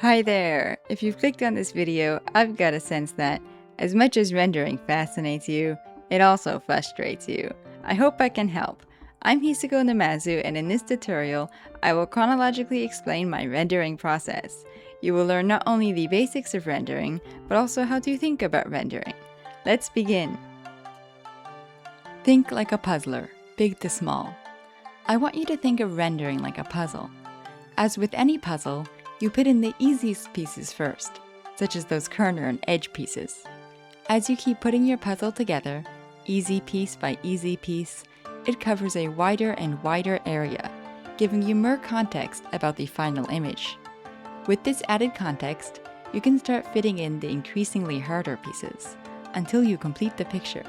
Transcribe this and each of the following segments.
Hi there! If you've clicked on this video, I've got a sense that, as much as rendering fascinates you, it also frustrates you. I hope I can help. I'm 𝖃𝙤𝙤 and in this tutorial, I will chronologically explain my rendering process. You will learn not only the basics of rendering, but also how to think about rendering. Let's begin. Think like a puzzler, big to small. I want you to think of rendering like a puzzle. As with any puzzle, you put in the easiest pieces first, such as those corner and edge pieces. As you keep putting your puzzle together, easy piece by easy piece, it covers a wider and wider area, giving you more context about the final image. With this added context, you can start fitting in the increasingly harder pieces, until you complete the picture.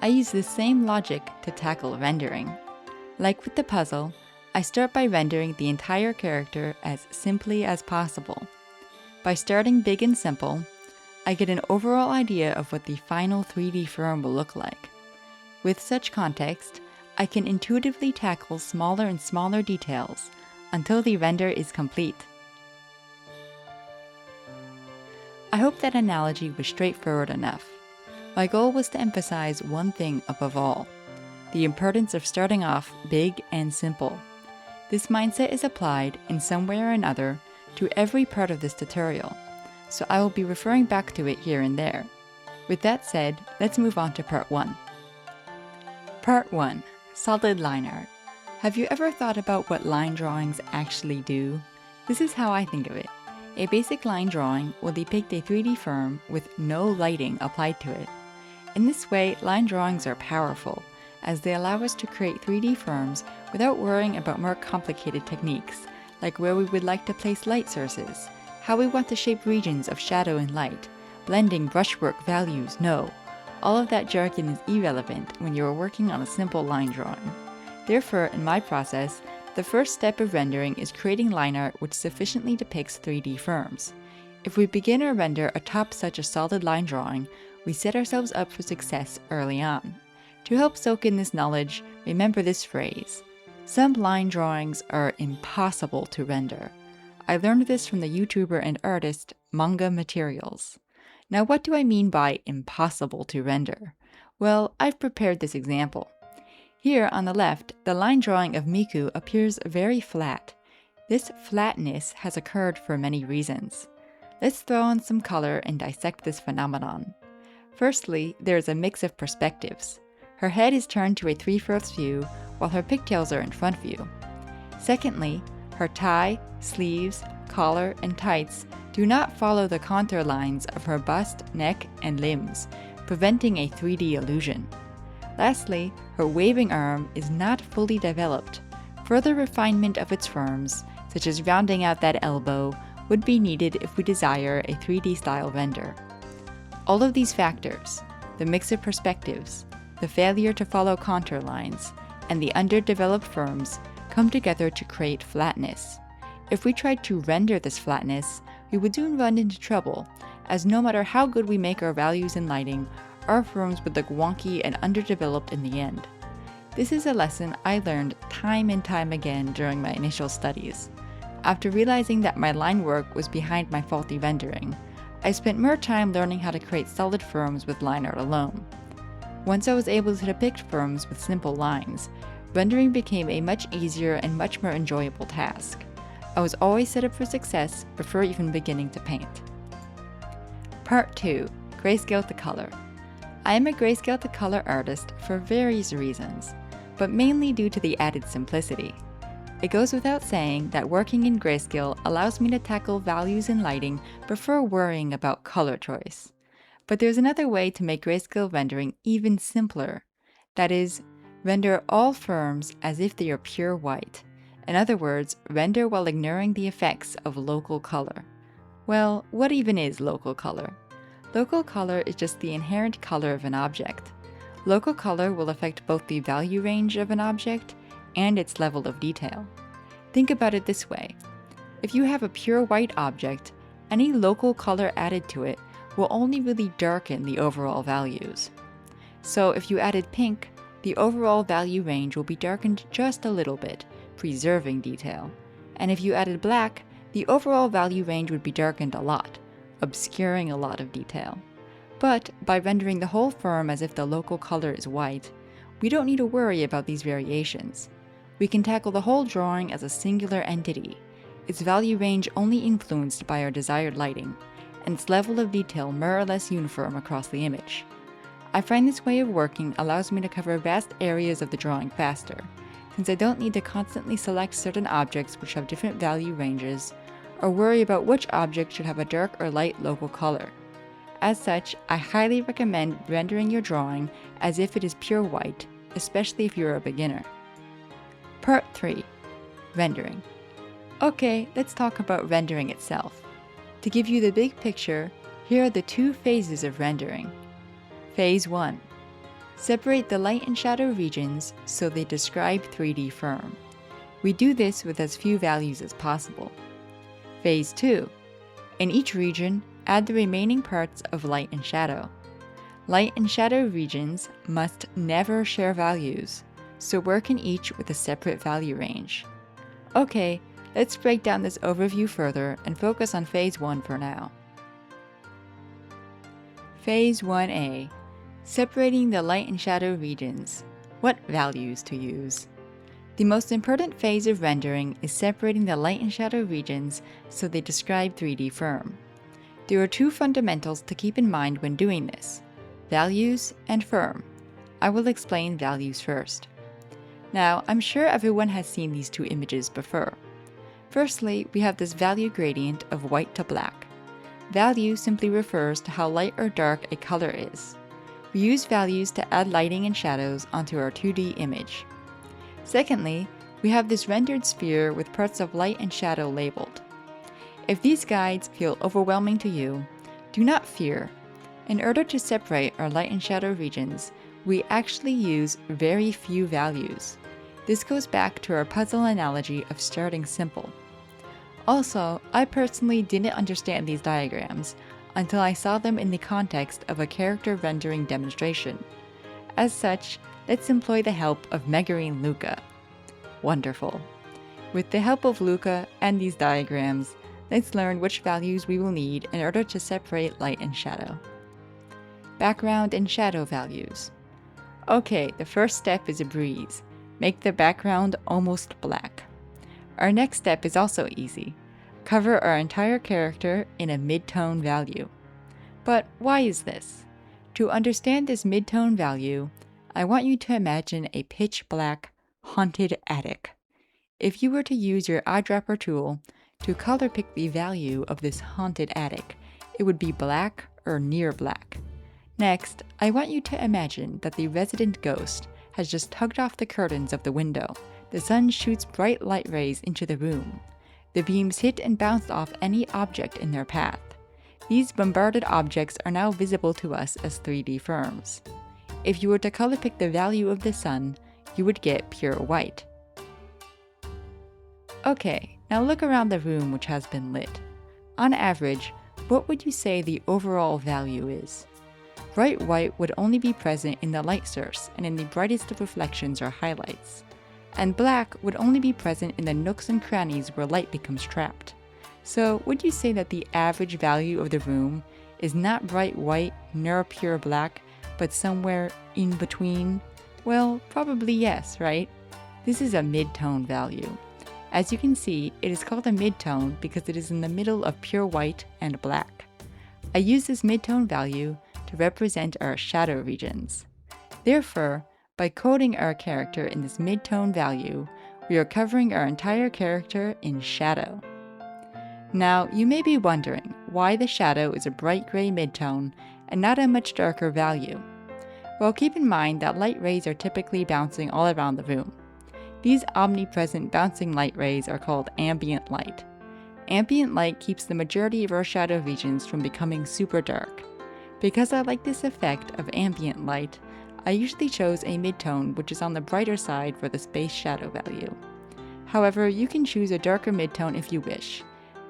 I use the same logic to tackle rendering. Like with the puzzle, I start by rendering the entire character as simply as possible. By starting big and simple, I get an overall idea of what the final 3D form will look like. With such context, I can intuitively tackle smaller and smaller details until the render is complete. I hope that analogy was straightforward enough. My goal was to emphasize one thing above all: the importance of starting off big and simple. This mindset is applied in some way or another to every part of this tutorial, so I will be referring back to it here and there. With that said, let's move on to part 1. Part 1. Solid line art. Have you ever thought about what line drawings actually do? This is how I think of it. A basic line drawing will depict a 3D form with no lighting applied to it. In this way, line drawings are powerful, as they allow us to create 3D forms without worrying about more complicated techniques, like where we would like to place light sources, how we want to shape regions of shadow and light, blending brushwork values. No, all of that jargon is irrelevant when you are working on a simple line drawing. Therefore, in my process, the first step of rendering is creating line art which sufficiently depicts 3D forms. If we begin our render atop such a solid line drawing, we set ourselves up for success early on. To help soak in this knowledge, remember this phrase: some line drawings are impossible to render. I learned this from the YouTuber and artist Manga Materials. Now, what do I mean by impossible to render? Well, I've prepared this example. Here on the left, the line drawing of Miku appears very flat. This flatness has occurred for many reasons. Let's throw on some color and dissect this phenomenon. Firstly, there is a mix of perspectives. Her head is turned to a 3/4 view, while her pigtails are in front view. Secondly, her tie, sleeves, collar, and tights do not follow the contour lines of her bust, neck, and limbs, preventing a 3D illusion. Lastly, her waving arm is not fully developed. Further refinement of its forms, such as rounding out that elbow, would be needed if we desire a 3D style render. All of these factors, the mix of perspectives, the failure to follow contour lines, and the underdeveloped forms, come together to create flatness. If we tried to render this flatness, we would soon run into trouble, as no matter how good we make our values in lighting, our forms would look wonky and underdeveloped in the end. This is a lesson I learned time and time again during my initial studies. After realizing that my line work was behind my faulty rendering, I spent more time learning how to create solid forms with line art alone. Once I was able to depict forms with simple lines, rendering became a much easier and much more enjoyable task. I was always set up for success before even beginning to paint. Part 2. Grayscale to color. I am a grayscale to color artist for various reasons, but mainly due to the added simplicity. It goes without saying that working in grayscale allows me to tackle values in lighting before worrying about color choice. But there's another way to make grayscale rendering even simpler. That is, render all forms as if they are pure white. In other words, render while ignoring the effects of local color. Well, what even is local color? Local color is just the inherent color of an object. Local color will affect both the value range of an object and its level of detail. Think about it this way. If you have a pure white object, any local color added to it will only really darken the overall values. So if you added pink, the overall value range will be darkened just a little bit, preserving detail. and if you added black, the overall value range would be darkened a lot, obscuring a lot of detail. But by rendering the whole firm as if the local color is white, we don't need to worry about these variations. We can tackle the whole drawing as a singular entity, its value range only influenced by our desired lighting, and its level of detail more or less uniform across the image. I find this way of working allows me to cover vast areas of the drawing faster, since I don't need to constantly select certain objects which have different value ranges, or worry about which object should have a dark or light local color. As such, I highly recommend rendering your drawing as if it is pure white, especially if you're a beginner. Part 3. Rendering. Okay, let's talk about rendering itself. To give you the big picture, here are the 2 phases of rendering. Phase 1. Separate the light and shadow regions so they describe 3D firm. We do this with as few values as possible. Phase 2. In each region, add the remaining parts of light and shadow. Light and shadow regions must never share values, so work in each with a separate value range. Okay, let's break down this overview further and focus on Phase 1 for now. Phase 1A. Separating the light and shadow regions. What values to use? The most important phase of rendering is separating the light and shadow regions so they describe 3D firm. There are 2 fundamentals to keep in mind when doing this: values and firm. I will explain values first. Now, I'm sure everyone has seen these 2 images before. Firstly, we have this value gradient of white to black. Value simply refers to how light or dark a color is. We use values to add lighting and shadows onto our 2D image. Secondly, we have this rendered sphere with parts of light and shadow labeled. If these guides feel overwhelming to you, do not fear. In order to separate our light and shadow regions, we actually use very few values. This goes back to our puzzle analogy of starting simple. Also, I personally didn't understand these diagrams until I saw them in the context of a character rendering demonstration. As such, let's employ the help of Megarine Luca. Wonderful. With the help of Luca and these diagrams, let's learn which values we will need in order to separate light and shadow. Background and shadow values. Okay, the first step is a breeze. Make the background almost black. Our next step is also easy. Cover our entire character in a mid-tone value. But why is this? To understand this mid-tone value, I want you to imagine a pitch black, haunted attic. If you were to use your eyedropper tool to color pick the value of this haunted attic, it would be black or near black. Next, I want you to imagine that the resident ghost has just tugged off the curtains of the window. The sun shoots bright light rays into the room. The beams hit and bounce off any object in their path. These bombarded objects are now visible to us as 3D firms. If you were to color pick the value of the sun, you would get pure white. Okay, now look around the room which has been lit. On average, what would you say the overall value is? Bright white would only be present in the light source and in the brightest of reflections or highlights. And black would only be present in the nooks and crannies where light becomes trapped. So would you say that the average value of the room is not bright white nor pure black, but somewhere in between? Well, probably yes, right? This is a mid-tone value. As you can see, it is called a mid-tone because it is in the middle of pure white and black. I use this mid-tone value to represent our shadow regions. Therefore, by coding our character in this mid-tone value, we are covering our entire character in shadow. Now, you may be wondering why the shadow is a bright gray mid-tone and not a much darker value. Well, keep in mind that light rays are typically bouncing all around the room. These omnipresent bouncing light rays are called ambient light. Ambient light keeps the majority of our shadow regions from becoming super dark. Because I like this effect of ambient light, I usually chose a mid-tone which is on the brighter side for the space shadow value. However, you can choose a darker mid-tone if you wish.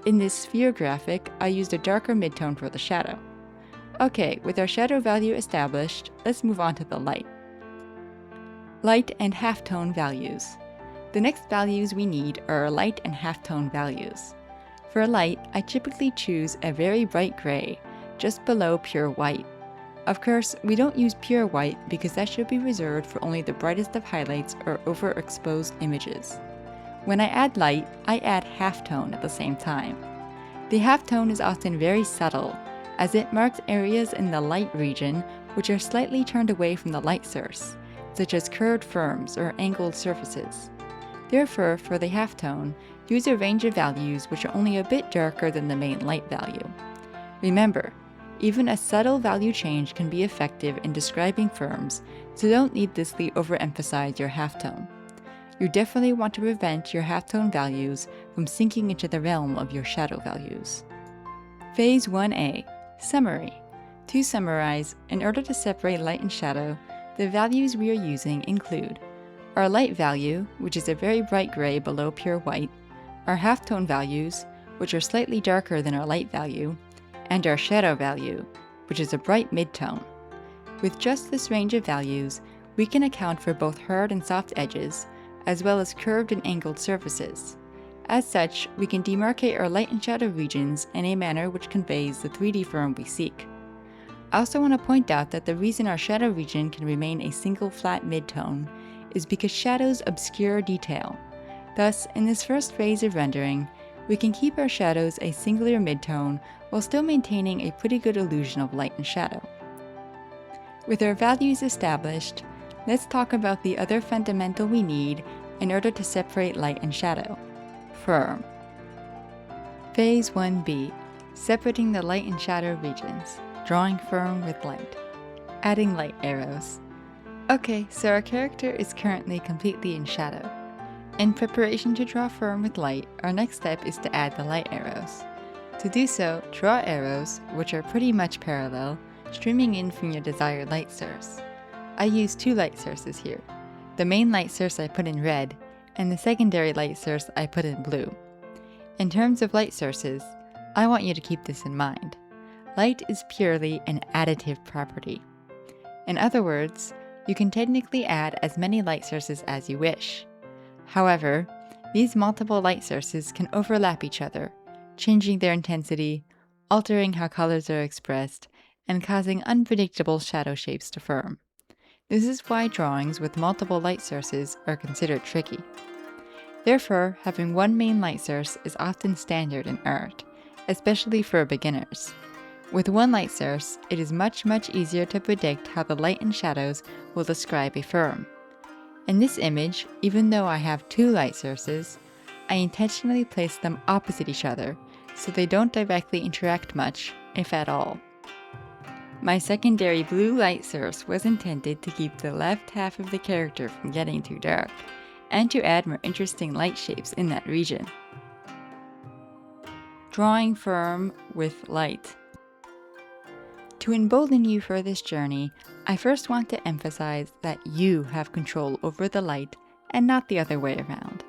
In this sphere graphic, I used a darker mid-tone for the shadow. Okay, with our shadow value established, let's move on to the light. Light and halftone values. The next values we need are our light and halftone values. For light, I typically choose a very bright gray, just below pure white. Of course, we don't use pure white because that should be reserved for only the brightest of highlights or overexposed images. When I add light, I add halftone at the same time. The halftone is often very subtle, as it marks areas in the light region which are slightly turned away from the light source, such as curved firms or angled surfaces. Therefore, for the halftone, use a range of values which are only a bit darker than the main light value. Remember, even a subtle value change can be effective in describing firms, so don't needlessly overemphasize your halftone. You definitely want to prevent your halftone values from sinking into the realm of your shadow values. Phase 1A. Summary. To summarize, in order to separate light and shadow, the values we are using include our light value, which is a very bright gray below pure white, our halftone values, which are slightly darker than our light value, and our shadow value, which is a bright midtone. With just this range of values, we can account for both hard and soft edges, as well as curved and angled surfaces. As such, we can demarcate our light and shadow regions in a manner which conveys the 3D form we seek. I also want to point out that the reason our shadow region can remain a single flat midtone is because shadows obscure detail. Thus, in this first phase of rendering, we can keep our shadows a singular midtone while still maintaining a pretty good illusion of light and shadow. With our values established, let's talk about the other fundamental we need in order to separate light and shadow. Firm. Phase 1B. Separating the light and shadow regions. Drawing firm with light. Adding light arrows. Okay, so our character is currently completely in shadow. In preparation to draw firm with light, our next step is to add the light arrows. To do so, draw arrows, which are pretty much parallel, streaming in from your desired light source. I use two light sources here. The main light source I put in red, and the secondary light source I put in blue. In terms of light sources, I want you to keep this in mind. Light is purely an additive property. In other words, you can technically add as many light sources as you wish. However, these multiple light sources can overlap each other, changing their intensity, altering how colors are expressed, and causing unpredictable shadow shapes to form. This is why drawings with multiple light sources are considered tricky. Therefore, having one main light source is often standard in art, especially for beginners. With one light source, it is much easier to predict how the light and shadows will describe a firm. In this image, even though I have two light sources, I intentionally place them opposite each other, so they don't directly interact much, if at all. My secondary blue light source was intended to keep the left half of the character from getting too dark, and to add more interesting light shapes in that region. Drawing firm with light. To embolden you for this journey, I first want to emphasize that you have control over the light and not the other way around.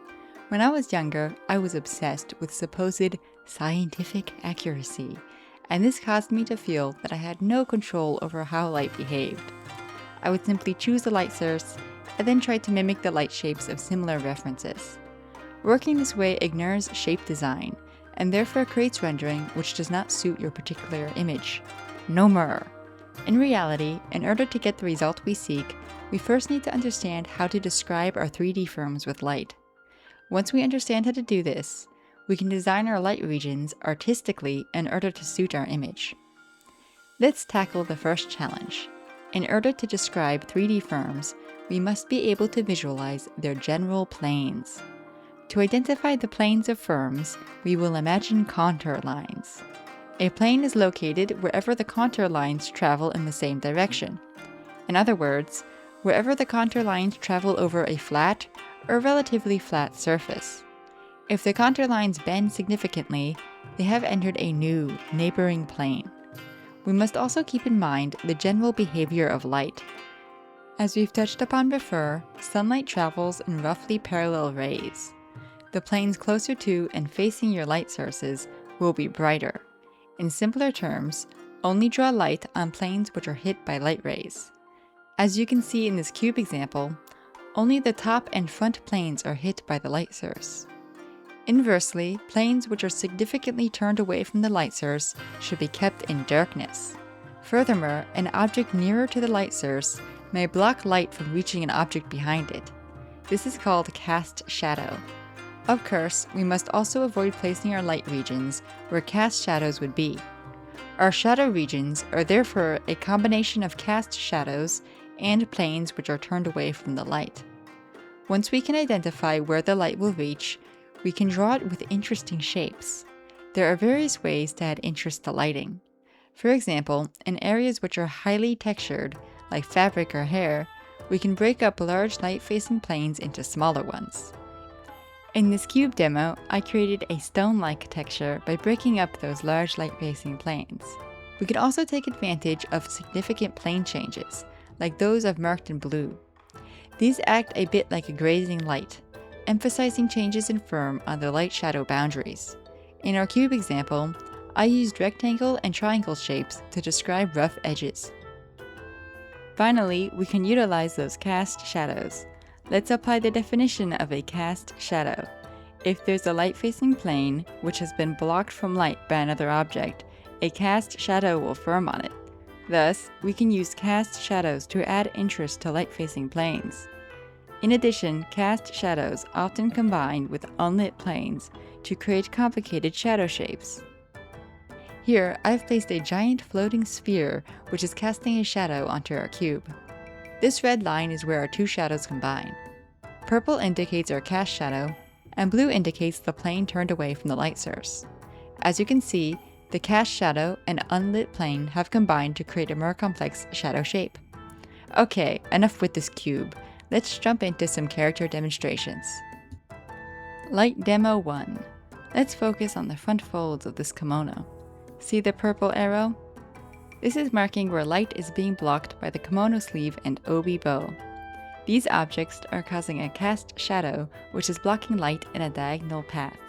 When I was younger, I was obsessed with supposed scientific accuracy, and this caused me to feel that I had no control over how light behaved. I would simply choose a light source and then try to mimic the light shapes of similar references. Working this way ignores shape design, and therefore creates rendering which does not suit your particular image. No more. In reality, in order to get the result we seek, we first need to understand how to describe our 3D forms with light. Once we understand how to do this, we can design our light regions artistically in order to suit our image. Let's tackle the first challenge. In order to describe 3D forms, we must be able to visualize their general planes. To identify the planes of forms, we will imagine contour lines. A plane is located wherever the contour lines travel in the same direction. In other words, wherever the contour lines travel over a flat or relatively flat surface. If the contour lines bend significantly, they have entered a new, neighboring plane. We must also keep in mind the general behavior of light. As we've touched upon before, sunlight travels in roughly parallel rays. The planes closer to and facing your light sources will be brighter. In simpler terms, only draw light on planes which are hit by light rays. As you can see in this cube example, only the top and front planes are hit by the light source. Inversely, planes which are significantly turned away from the light source should be kept in darkness. Furthermore, an object nearer to the light source may block light from reaching an object behind it. This is called cast shadow. Of course, we must also avoid placing our light regions where cast shadows would be. Our shadow regions are therefore a combination of cast shadows and planes which are turned away from the light. Once we can identify where the light will reach, we can draw it with interesting shapes. There are various ways to add interest to lighting. For example, in areas which are highly textured, like fabric or hair, we can break up large light-facing planes into smaller ones. In this cube demo, I created a stone-like texture by breaking up those large light-facing planes. We can also take advantage of significant plane changes, like those I've marked in blue. These act a bit like a grazing light, emphasizing changes in form on the light-shadow boundaries. In our cube example, I used rectangle and triangle shapes to describe rough edges. Finally, we can utilize those cast shadows. Let's apply the definition of a cast shadow. If there's a light-facing plane which has been blocked from light by another object, a cast shadow will form on it. Thus, we can use cast shadows to add interest to light-facing planes. In addition, cast shadows often combine with unlit planes to create complicated shadow shapes. Here, I've placed a giant floating sphere which is casting a shadow onto our cube. This red line is where our two shadows combine. Purple indicates our cast shadow, and blue indicates the plane turned away from the light source. As you can see, the cast shadow and unlit plane have combined to create a more complex shadow shape. Okay, enough with this cube. Let's jump into some character demonstrations. Light Demo 1. Let's focus on the front folds of this kimono. See the purple arrow? This is marking where light is being blocked by the kimono sleeve and obi bow. These objects are causing a cast shadow which is blocking light in a diagonal path.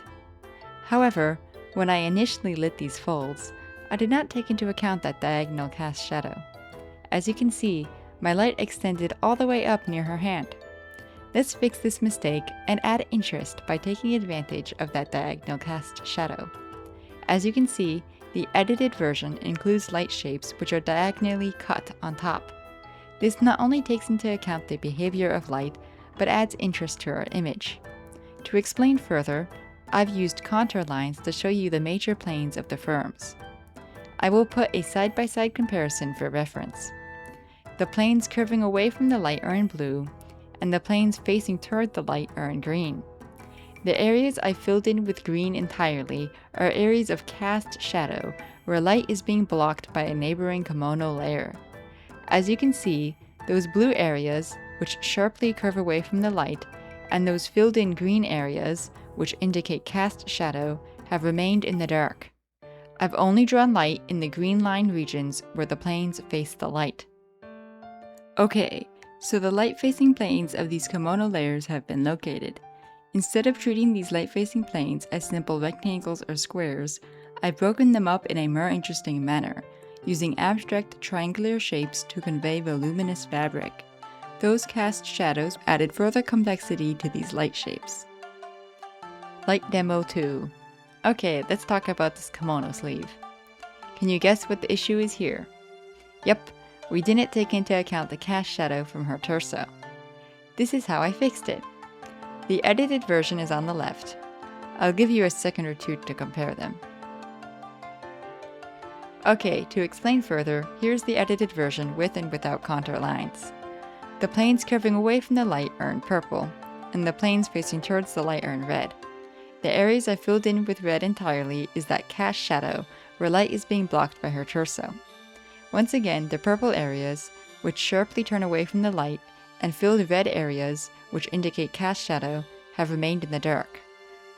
However, when I initially lit these folds, I did not take into account that diagonal cast shadow. As you can see, my light extended all the way up near her hand. Let's fix this mistake and add interest by taking advantage of that diagonal cast shadow. As you can see, the edited version includes light shapes which are diagonally cut on top. This not only takes into account the behavior of light, but adds interest to our image. To explain further, I've used contour lines to show you the major planes of the firms. I will put a side-by-side comparison for reference. The planes curving away from the light are in blue, and the planes facing toward the light are in green. The areas I filled in with green entirely are areas of cast shadow where light is being blocked by a neighboring kimono layer. As you can see, those blue areas, which sharply curve away from the light, and those filled in green areas, which indicate cast shadow, have remained in the dark. I've only drawn light in the green line regions where the planes face the light. Okay, so the light-facing planes of these kimono layers have been located. Instead of treating these light-facing planes as simple rectangles or squares, I've broken them up in a more interesting manner, using abstract triangular shapes to convey voluminous fabric. Those cast shadows added further complexity to these light shapes. Light Demo 2. Okay, let's talk about this kimono sleeve. Can you guess what the issue is here? Yep, we didn't take into account the cast shadow from her torso. This is how I fixed it. The edited version is on the left. I'll give you a second or two to compare them. Okay, to explain further, here's the edited version with and without contour lines. The planes curving away from the light are in purple, and the planes facing towards the light are in red. The areas I filled in with red entirely is that cast shadow where light is being blocked by her torso. Once again, the purple areas, which sharply turn away from the light, and filled red areas, which indicate cast shadow, have remained in the dark.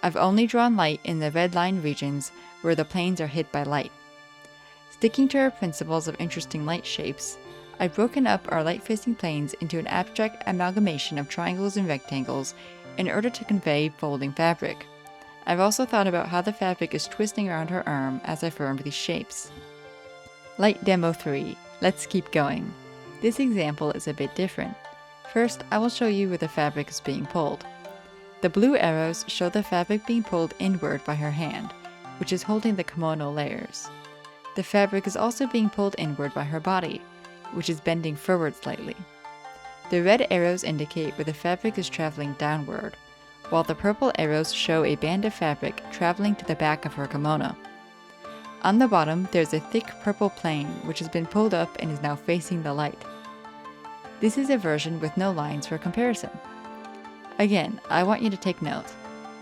I've only drawn light in the red line regions where the planes are hit by light. Sticking to our principles of interesting light shapes, I've broken up our light-facing planes into an abstract amalgamation of triangles and rectangles in order to convey folding fabric. I've also thought about how the fabric is twisting around her arm as I formed these shapes. Light Demo 3. Let's keep going. This example is a bit different. First, I will show you where the fabric is being pulled. The blue arrows show the fabric being pulled inward by her hand, which is holding the kimono layers. The fabric is also being pulled inward by her body, which is bending forward slightly. The red arrows indicate where the fabric is traveling downward, while the purple arrows show a band of fabric traveling to the back of her kimono. On the bottom, there's a thick purple plain which has been pulled up and is now facing the light. This is a version with no lines for comparison. Again, I want you to take note.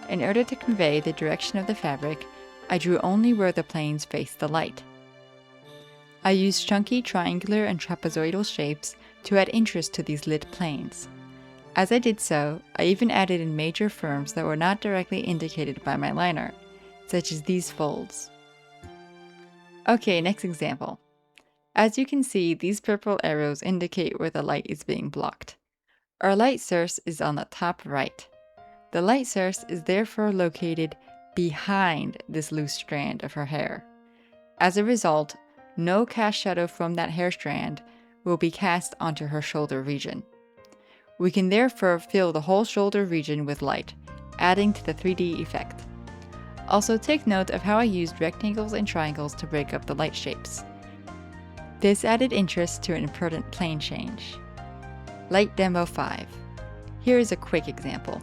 In order to convey the direction of the fabric, I drew only where the planes face the light. I used chunky triangular and trapezoidal shapes to add interest to these lit planes. As I did so, I even added in major forms that were not directly indicated by my liner, such as these folds. Okay, next example. As you can see, these purple arrows indicate where the light is being blocked. Our light source is on the top right. The light source is therefore located behind this loose strand of her hair. As a result, no cast shadow from that hair strand will be cast onto her shoulder region. We can therefore fill the whole shoulder region with light, adding to the 3D effect. Also take note of how I used rectangles and triangles to break up the light shapes. This added interest to an important plane change. Light Demo 5. Here is a quick example.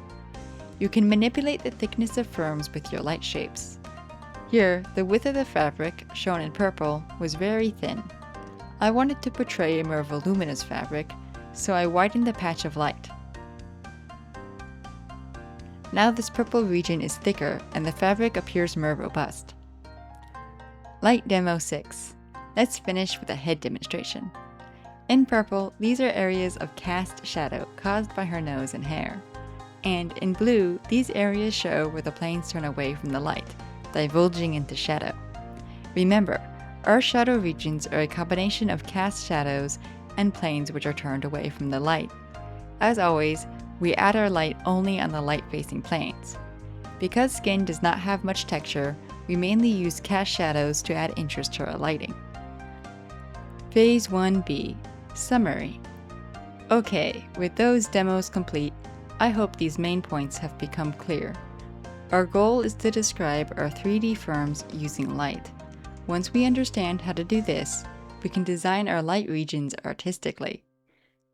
You can manipulate the thickness of firms with your light shapes. Here, the width of the fabric, shown in purple, was very thin. I wanted to portray a more voluminous fabric, so I widened the patch of light. Now this purple region is thicker and the fabric appears more robust. Light Demo 6. Let's finish with a head demonstration. In purple, these are areas of cast shadow caused by her nose and hair. And in blue, these areas show where the planes turn away from the light, divulging into shadow. Remember, our shadow regions are a combination of cast shadows and planes which are turned away from the light. As always, we add our light only on the light-facing planes. Because skin does not have much texture, we mainly use cast shadows to add interest to our lighting. Phase 1b. Summary. Okay, with those demos complete, I hope these main points have become clear. Our goal is to describe our 3D firms using light. Once we understand how to do this, we can design our light regions artistically.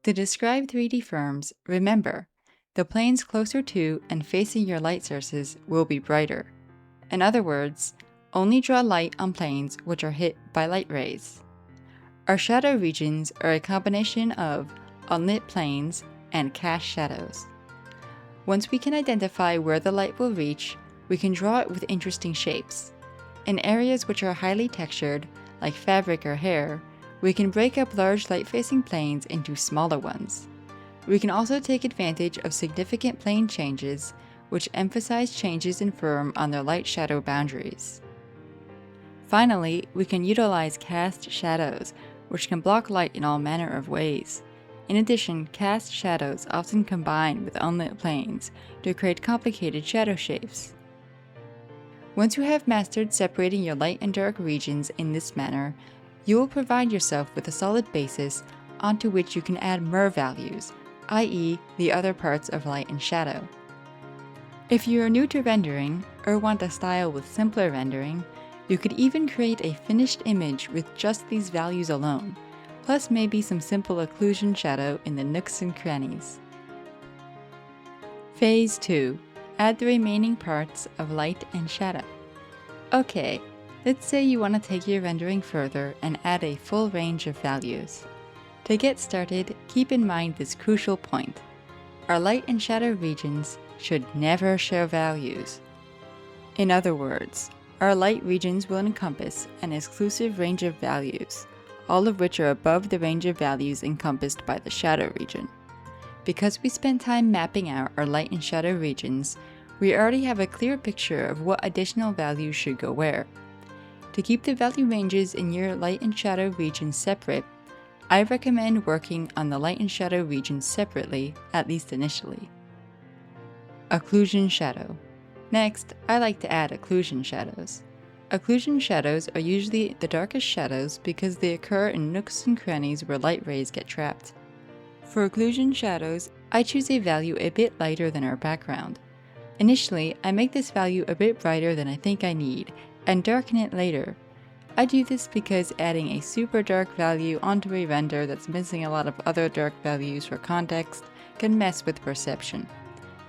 To describe 3D firms, remember, the planes closer to and facing your light sources will be brighter. In other words, only draw light on planes which are hit by light rays. Our shadow regions are a combination of unlit planes and cast shadows. Once we can identify where the light will reach, we can draw it with interesting shapes. In areas which are highly textured, like fabric or hair, we can break up large light-facing planes into smaller ones. We can also take advantage of significant plane changes, which emphasize changes in firm on their light-shadow boundaries. Finally, we can utilize cast shadows, which can block light in all manner of ways. In addition, cast shadows often combine with unlit planes to create complicated shadow shapes. Once you have mastered separating your light and dark regions in this manner, you will provide yourself with a solid basis onto which you can add more values, i.e., the other parts of light and shadow. If you are new to rendering, or want a style with simpler rendering, you could even create a finished image with just these values alone, plus maybe some simple occlusion shadow in the nooks and crannies. Phase 2. Add the remaining parts of light and shadow. Okay, let's say you want to take your rendering further and add a full range of values. To get started, keep in mind this crucial point. Our light and shadow regions should never show values. In other words, our light regions will encompass an exclusive range of values, all of which are above the range of values encompassed by the shadow region. Because we spent time mapping out our light and shadow regions, we already have a clear picture of what additional values should go where. To keep the value ranges in your light and shadow regions separate, I recommend working on the light and shadow regions separately, at least initially. Occlusion shadow. Next, I like to add occlusion shadows. Occlusion shadows are usually the darkest shadows because they occur in nooks and crannies where light rays get trapped. For occlusion shadows, I choose a value a bit lighter than our background. Initially, I make this value a bit brighter than I think I need, and darken it later. I do this because adding a super dark value onto a render that's missing a lot of other dark values for context can mess with perception.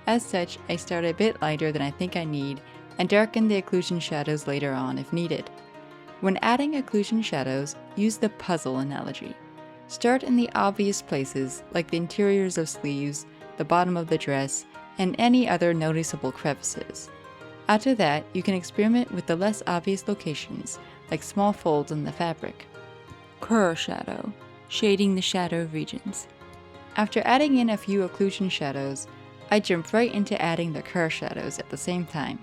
As such, I start a bit lighter than I think I need, and darken the occlusion shadows later on if needed. When adding occlusion shadows, use the puzzle analogy. Start in the obvious places, like the interiors of sleeves, the bottom of the dress, and any other noticeable crevices. After that, you can experiment with the less obvious locations, like small folds in the fabric. Curl shadow, shading the shadow regions. After adding in a few occlusion shadows, I jump right into adding the curl shadows at the same time.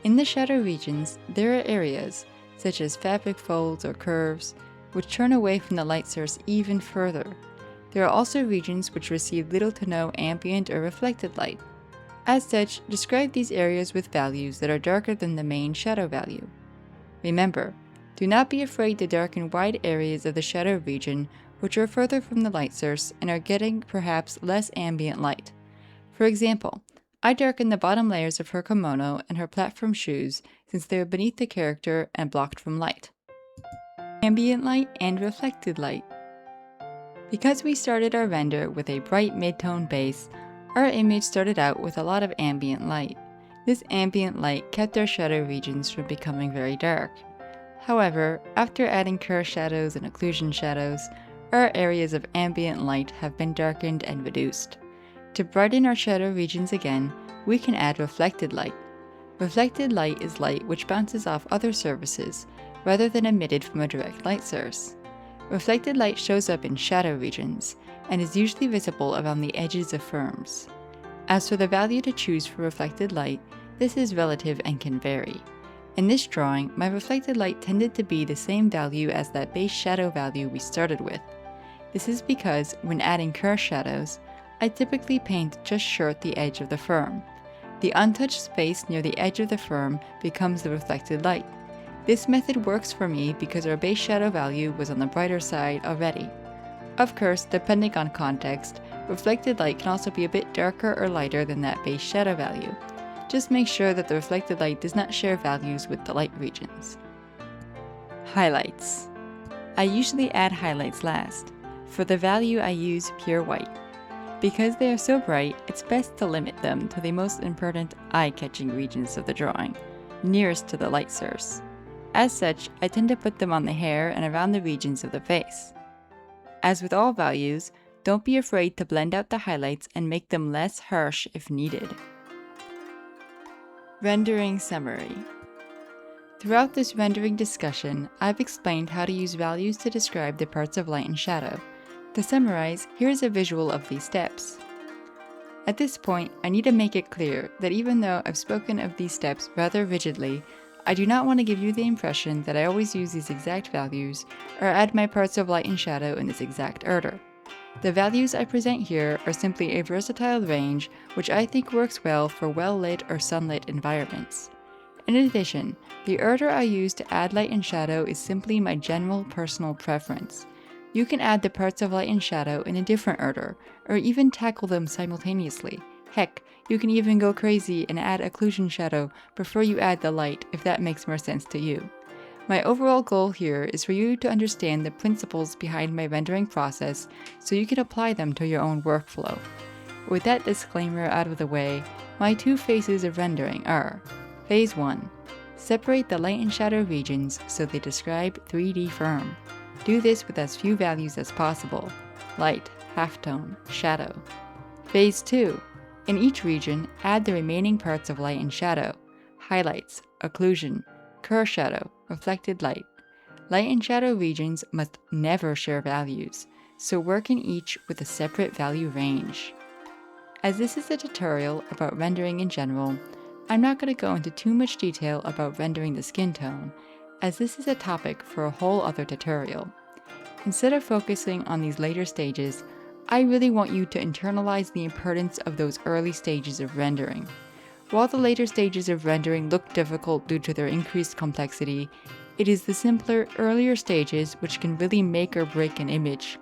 In the shadow regions, there are areas, such as fabric folds or curves, which turn away from the light source even further. There are also regions which receive little to no ambient or reflected light. As such, describe these areas with values that are darker than the main shadow value. Remember, do not be afraid to darken wide areas of the shadow region which are further from the light source and are getting perhaps less ambient light. For example, I darkened the bottom layers of her kimono and her platform shoes since they are beneath the character and blocked from light. Ambient light and reflected light. Because we started our render with a bright mid-tone base, our image started out with a lot of ambient light. This ambient light kept our shadow regions from becoming very dark. However, after adding curl shadows and occlusion shadows, our areas of ambient light have been darkened and reduced. To brighten our shadow regions again, we can add reflected light. Reflected light is light which bounces off other surfaces, rather than emitted from a direct light source. Reflected light shows up in shadow regions, and is usually visible around the edges of firms. As for the value to choose for reflected light, this is relative and can vary. In this drawing, my reflected light tended to be the same value as that base shadow value we started with. This is because, when adding curl shadows, I typically paint just short the edge of the firm. The untouched space near the edge of the firm becomes the reflected light. This method works for me because our base shadow value was on the brighter side already. Of course, depending on context, reflected light can also be a bit darker or lighter than that base shadow value. Just make sure that the reflected light does not share values with the light regions. Highlights. I usually add highlights last. For the value I use pure white. Because they are so bright, it's best to limit them to the most important eye-catching regions of the drawing, nearest to the light source. As such, I tend to put them on the hair and around the regions of the face. As with all values, don't be afraid to blend out the highlights and make them less harsh if needed. Rendering summary. Throughout this rendering discussion, I've explained how to use values to describe the parts of light and shadow. To summarize, here's a visual of these steps. At this point, I need to make it clear that even though I've spoken of these steps rather rigidly, I do not want to give you the impression that I always use these exact values or add my parts of light and shadow in this exact order. The values I present here are simply a versatile range which I think works well for well-lit or sunlit environments. In addition, the order I use to add light and shadow is simply my general personal preference. You can add the parts of light and shadow in a different order, or even tackle them simultaneously. Heck, you can even go crazy and add occlusion shadow before you add the light if that makes more sense to you. My overall goal here is for you to understand the principles behind my rendering process so you can apply them to your own workflow. With that disclaimer out of the way, my two phases of rendering are: Phase 1. Separate the light and shadow regions so they describe 3D firm. Do this with as few values as possible: light, halftone, shadow. Phase 2. In each region, add the remaining parts of light and shadow: highlights, occlusion, curl shadow, reflected light. Light and shadow regions must never share values, so work in each with a separate value range. As this is a tutorial about rendering in general, I'm not going to go into too much detail about rendering the skin tone, as this is a topic for a whole other tutorial. Instead of focusing on these later stages, I really want you to internalize the importance of those early stages of rendering. While the later stages of rendering look difficult due to their increased complexity, it is the simpler, earlier stages which can really make or break an image.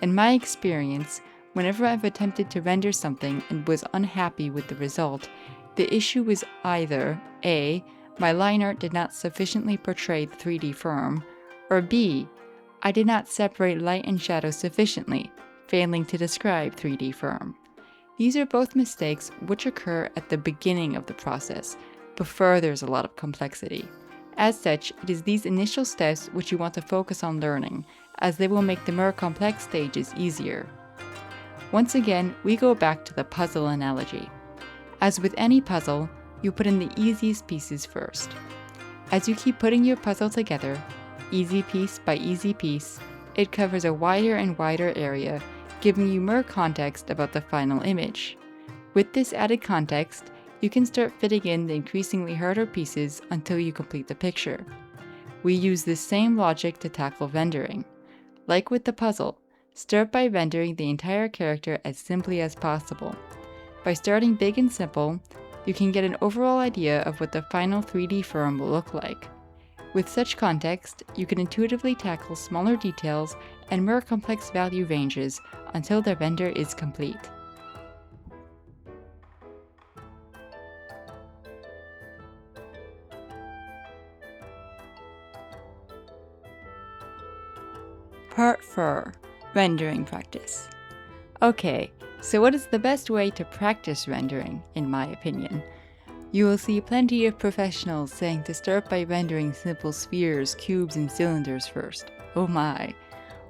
In my experience, Whenever I've attempted to render something and was unhappy with the result, the issue was either A. My line art did not sufficiently portray the 3D firm, or B. I did not separate light and shadow sufficiently, failing to describe 3D firm. These are both mistakes which occur at the beginning of the process, before there's a lot of complexity. As such, it is these initial steps which you want to focus on learning, as they will make the more complex stages easier. Once again, we go back to the puzzle analogy. As with any puzzle, you put in the easiest pieces first. As you keep putting your puzzle together, easy piece by easy piece, it covers a wider and wider area, giving you more context about the final image. With this added context, you can start fitting in the increasingly harder pieces until you complete the picture. We use this same logic to tackle rendering. Like with the puzzle, start by rendering the entire character as simply as possible. By starting big and simple, you can get an overall idea of what the final 3D firm will look like. With such context, you can intuitively tackle smaller details and more complex value ranges until the render is complete. Part 4. Rendering practice. Okay, so what is the best way to practice rendering, in my opinion? You will see plenty of professionals saying to start by rendering simple spheres, cubes, and cylinders first. Oh my!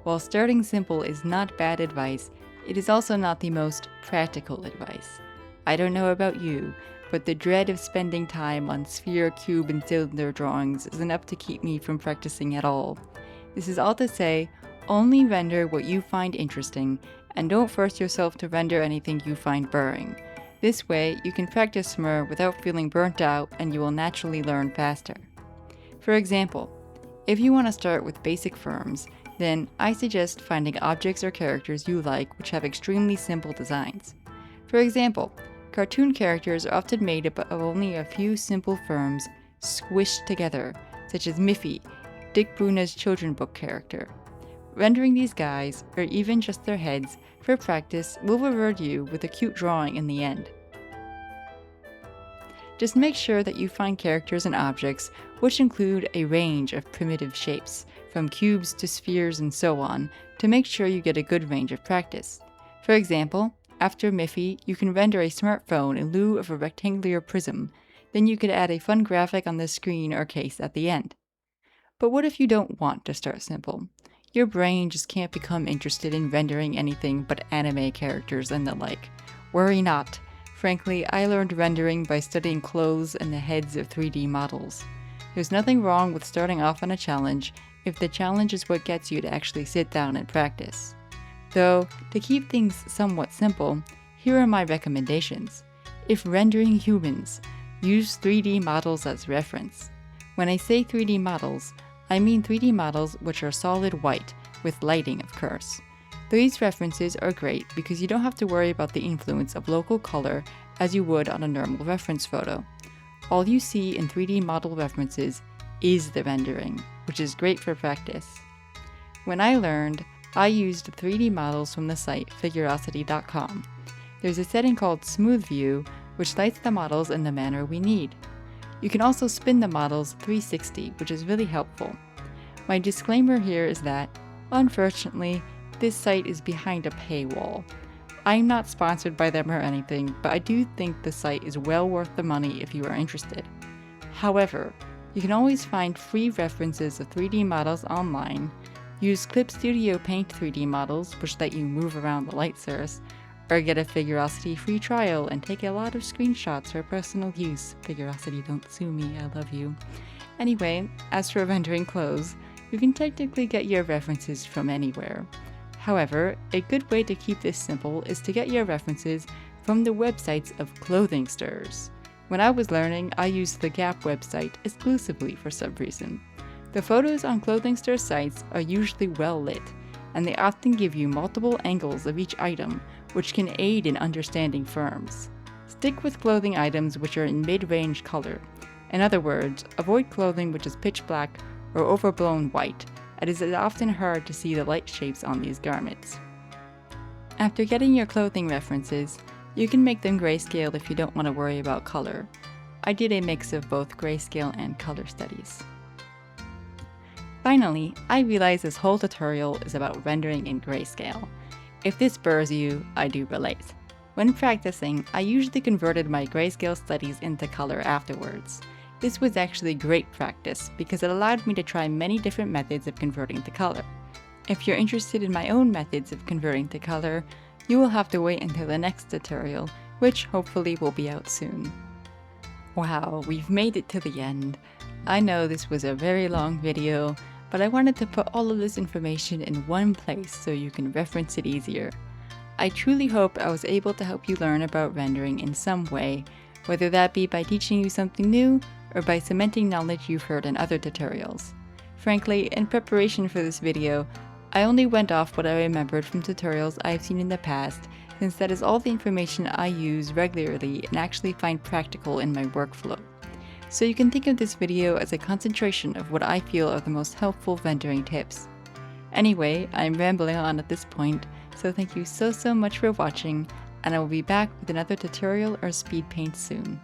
While starting simple is not bad advice, it is also not the most practical advice. I don't know about you, but the dread of spending time on sphere, cube, and cylinder drawings is enough to keep me from practicing at all. This is all to say, only render what you find interesting, and don't force yourself to render anything you find boring. This way, you can practice more without feeling burnt out, and you will naturally learn faster. For example, if you want to start with basic firms, then I suggest finding objects or characters you like which have extremely simple designs. For example, cartoon characters are often made up of only a few simple firms squished together, such as Miffy, 𝙃𝙤𝙨 children's book character. Rendering these guys, or even just their heads, for practice will reward you with a cute drawing in the end. Just make sure that you find characters and objects which include a range of primitive shapes, from cubes to spheres and so on, to make sure you get a good range of practice. For example, after Miffy, you can render a smartphone in lieu of a rectangular prism, then you could add a fun graphic on the screen or case at the end. But what if you don't want to start simple? Your brain just can't become interested in rendering anything but anime characters and the like. Worry not. Frankly, I learned rendering by studying clothes and the heads of 3D models. There's nothing wrong with starting off on a challenge if the challenge is what gets you to actually sit down and practice. Though, to keep things somewhat simple, here are my recommendations. If rendering humans, use 3D models as reference. When I say 3D models, I mean 3D models which are solid white, with lighting of course. These references are great because you don't have to worry about the influence of local color as you would on a normal reference photo. All you see in 3D model references is the rendering, which is great for practice. When I learned, I used 3D models from the site 𝖭𝑟osity.com. There's a setting called Smooth View, which lights the models in the manner we need. You can also spin the models 360, which is really helpful. My disclaimer here is that, unfortunately, this site is behind a paywall. I'm not sponsored by them or anything, but I do think the site is well worth the money if you are interested. However, you can always find free references of 3D models online, use Clip Studio Paint 3D models which let you move around the light source, or get a 𝖭𝑟osity free trial and take a lot of screenshots for personal use. 𝖭𝑟osity, don't sue me, I love you. Anyway, as for rendering clothes, you can technically get your references from anywhere. However, a good way to keep this simple is to get your references from the websites of clothing stores. When I was learning, I used the Gap website exclusively for some reason. The photos on clothing store sites are usually well lit, and they often give you multiple angles of each item, which can aid in understanding firms. Stick with clothing items which are in mid-range color. In other words, avoid clothing which is pitch black or overblown white, as it is often hard to see the light shapes on these garments. After getting your clothing references, you can make them grayscale if you don't want to worry about color. I did a mix of both grayscale and color studies. Finally, I realize this whole tutorial is about rendering in grayscale. If this bores you, I do relate. When practicing, I usually converted my grayscale studies into color afterwards. This was actually great practice because it allowed me to try many different methods of converting to color. If you're interested in my own methods of converting to color, you will have to wait until the next tutorial, which hopefully will be out soon. Wow, we've made it to the end. I know this was a very long video, but I wanted to put all of this information in one place so you can reference it easier. I truly hope I was able to help you learn about rendering in some way, whether that be by teaching you something new or by cementing knowledge you've heard in other tutorials. Frankly, in preparation for this video, I only went off what I remembered from tutorials I've seen in the past, since that is all the information I use regularly and actually find practical in my workflow. So you can think of this video as a concentration of what I feel are the most helpful rendering tips. Anyway, I'm rambling on at this point, so thank you so much for watching, and I will be back with another tutorial or speed paint soon.